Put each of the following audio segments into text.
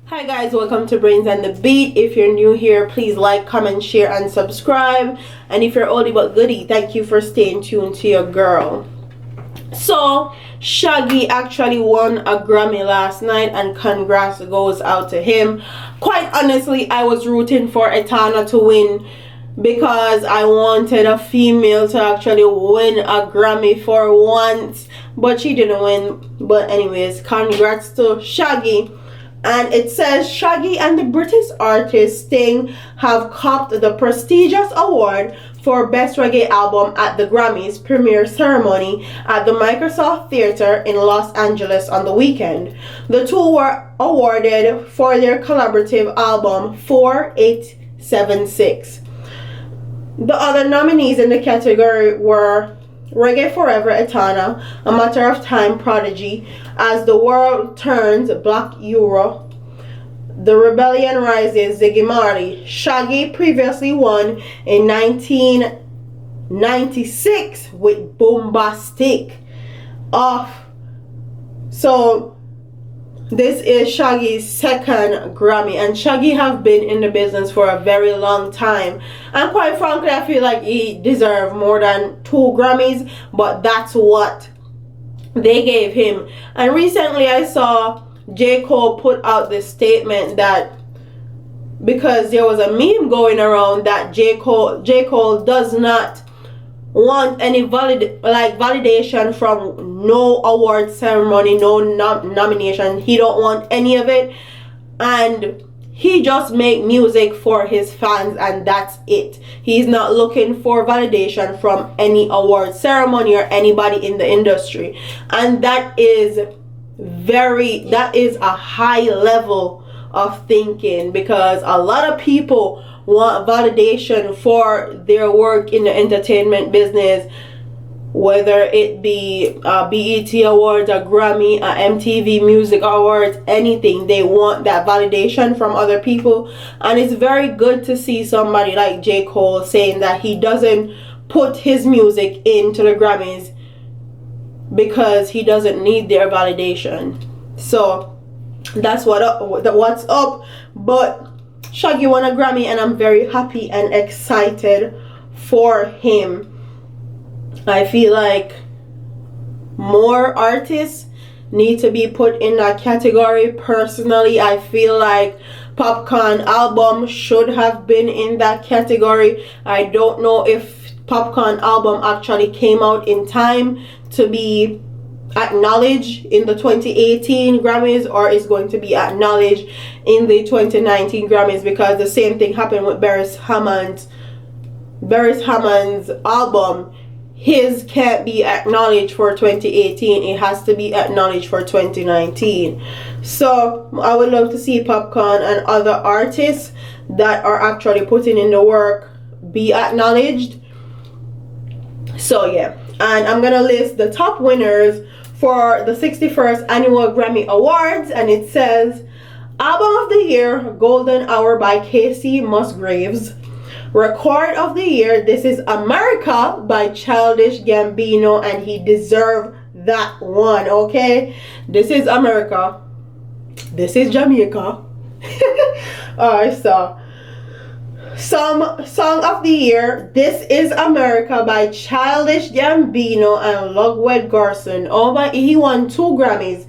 Hi guys, welcome to Brains and the Beat. If you're new here, please like, comment, share, and subscribe. And if you're oldie but goodie, thank you for staying tuned to your girl. So, Shaggy actually won a Grammy last night, and congrats goes out to him. Quite honestly, I was rooting for Etana to win because I wanted a female to actually win a Grammy for once, but she didn't win. But anyways, congrats to Shaggy. And it says Shaggy and the British artist Sting have copped the prestigious award for Best Reggae Album at the Grammys premiere ceremony at the Microsoft Theater in Los Angeles on the weekend. The two were awarded for their collaborative album 4876. The other nominees in the category were Reggae Forever Etana, A Matter of Time Prodigy, As the World Turns Black Euro, The Rebellion Rises Ziggy Marley. Shaggy previously won in 1996 with Bombastic off. So this is Shaggy's second Grammy, and Shaggy have been in the business for a very long time, and quite frankly I feel like he deserved more than 2 Grammys, but that's what they gave him. And recently I saw J. Cole put out this statement that because there was a meme going around that J. Cole does not want any validation from no award ceremony, no nomination. He don't want any of it, and he just make music for his fans, and that's it. He's not looking for validation from any award ceremony or anybody in the industry, and that is a high level of thinking, because a lot of people want validation for their work in the entertainment business, whether it be BET Awards, a Grammy, a MTV Music Awards, anything. They want that validation from other people, and it's very good to see somebody like J. Cole saying that he doesn't put his music into the Grammys because he doesn't need their validation. So that's what's up. But Shaggy won a Grammy, and I'm very happy and excited for him. I feel like more artists need to be put in that category. Personally, I feel like Popcorn album should have been in that category. I don't know if Popcorn album actually came out in time to be acknowledged in the 2018 Grammys, or is going to be acknowledged in the 2019 Grammys, because the same thing happened with Beres Hammond's album. His can't be acknowledged for 2018, it has to be acknowledged for 2019. So I would love to see Popcorn and other artists that are actually putting in the work be acknowledged. So yeah, and I'm gonna list the top winners for the 61st annual Grammy Awards, and it says Album of the Year, Golden Hour by Casey Musgraves. Record of the Year, This Is America by Childish Gambino, and he deserved that one, okay? This is America. This is Jamaica. Alright, so Song of the Year, This Is America by Childish Gambino and Ludwig Garson. He won 2 Grammys.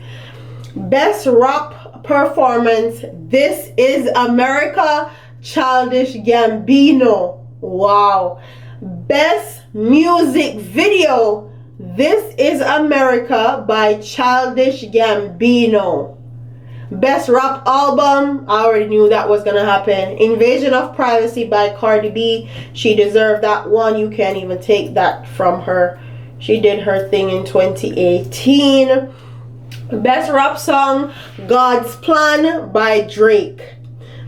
Best Rap Performance, This Is America, Childish Gambino. Wow. Best Music Video, This Is America by Childish Gambino. Best Rap Album, I already knew that was gonna happen. Invasion of Privacy by Cardi B. She deserved that one. You can't even take that from her. She did her thing in 2018. Best Rap Song, God's Plan by Drake.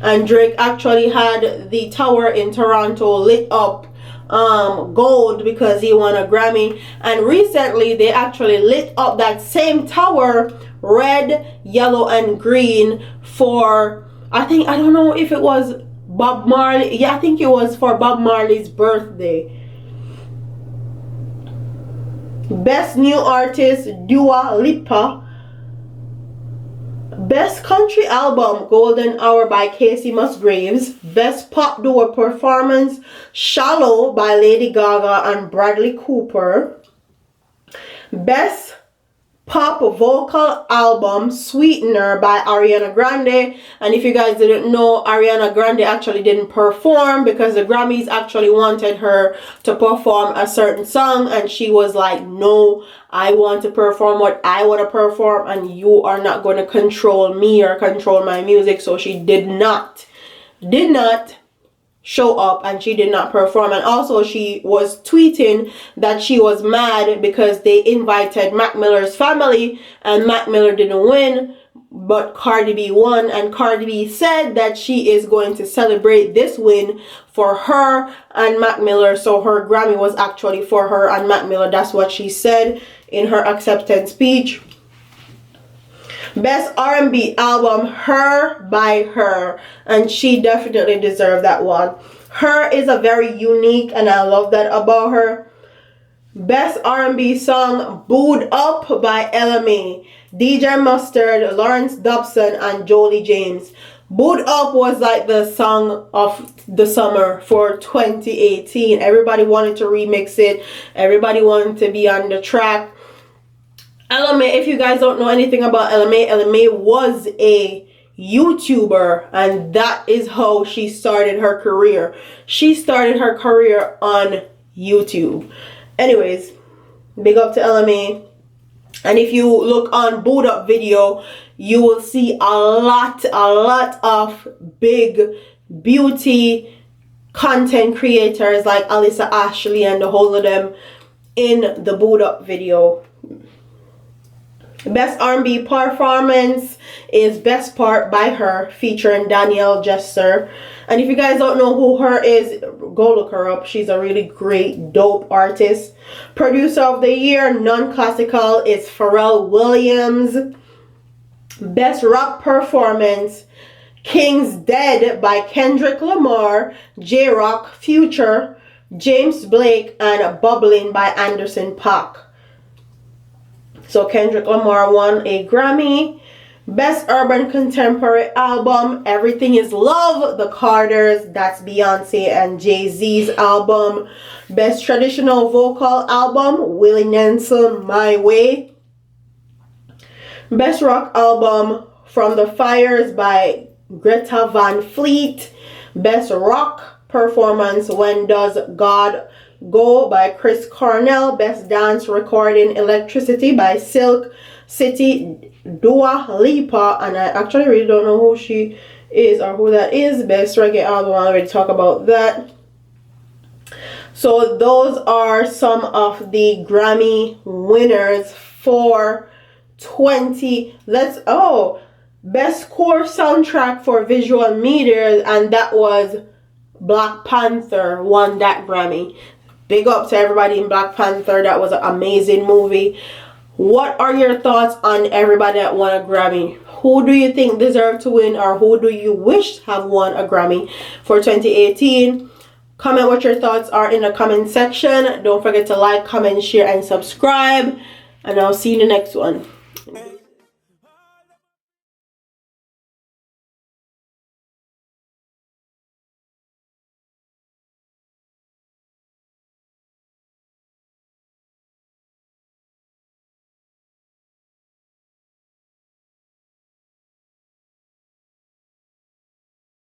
And Drake actually had the tower in Toronto lit up gold because he won a Grammy, and recently they actually lit up that same tower red, yellow, and green for, I don't know if it was Bob Marley. Yeah, I think it was for Bob Marley's birthday. Best New Artist, Dua Lipa. Best Country Album, Golden Hour by Casey Musgraves. Best Pop Duo Performance, Shallow by Lady Gaga and Bradley Cooper. Best Pop Vocal Album, Sweetener by Ariana Grande. And if you guys didn't know, Ariana Grande actually didn't perform because the Grammys actually wanted her to perform a certain song, and she was like, no, I want to perform what I want to perform, and you are not going to control me or control my music. So she did not show up, and she did not perform. And also she was tweeting that she was mad because they invited Mac Miller's family and Mac Miller didn't win, but Cardi B won, and Cardi B said that she is going to celebrate this win for her and Mac Miller. So her Grammy was actually for her and Mac Miller. That's what she said in her acceptance speech. Best R&B Album, Her by Her, and she definitely deserved that one. Her is a very unique, and I love that about her. Best R&B Song, Booed Up by LMA, DJ Mustard, Lawrence Dobson, and Jolie James. Booed Up was like the song of the summer for 2018. Everybody wanted to remix it. Everybody wanted to be on the track. LMA, if you guys don't know anything about LMA was a YouTuber, and that is how she started her career. She started her career on YouTube. Anyways, big up to LMA. And if you look on Boot Up video, you will see a lot of big beauty content creators like Alyssa Ashley and the whole of them in the Boot Up video. Best R&B Performance is Best Part by Her, featuring Danielle Jester. And if you guys don't know who Her is, go look her up. She's a really great, dope artist. Producer of the Year, non-classical, is Pharrell Williams. Best Rock Performance, King's Dead by Kendrick Lamar, J-Rock, Future, James Blake, and Bubbling by Anderson .Paak. So Kendrick Lamar won a Grammy. Best Urban Contemporary Album, Everything Is Love, The Carters. That's Beyonce and Jay-Z's album. Best Traditional Vocal Album, Willie Nelson, My Way. Best Rock Album, From the Fires by Greta Van Fleet. Best Rock Performance, When Does God Go by Chris Cornell. Best Dance Recording, Electricity by Silk City, Dua Lipa, and I actually really don't know who she is or who that is. Best Reggae Album, I already talked about that. So those are some of the Grammy winners for Best Score Soundtrack for Visual Media, and that was Black Panther won that Grammy. Big up to everybody in Black Panther. That was an amazing movie. What are your thoughts on everybody that won a Grammy? Who do you think deserved to win, or who do you wish have won a Grammy for 2018? Comment what your thoughts are in the comment section. Don't forget to like, comment, share, and subscribe. And I'll see you in the next one.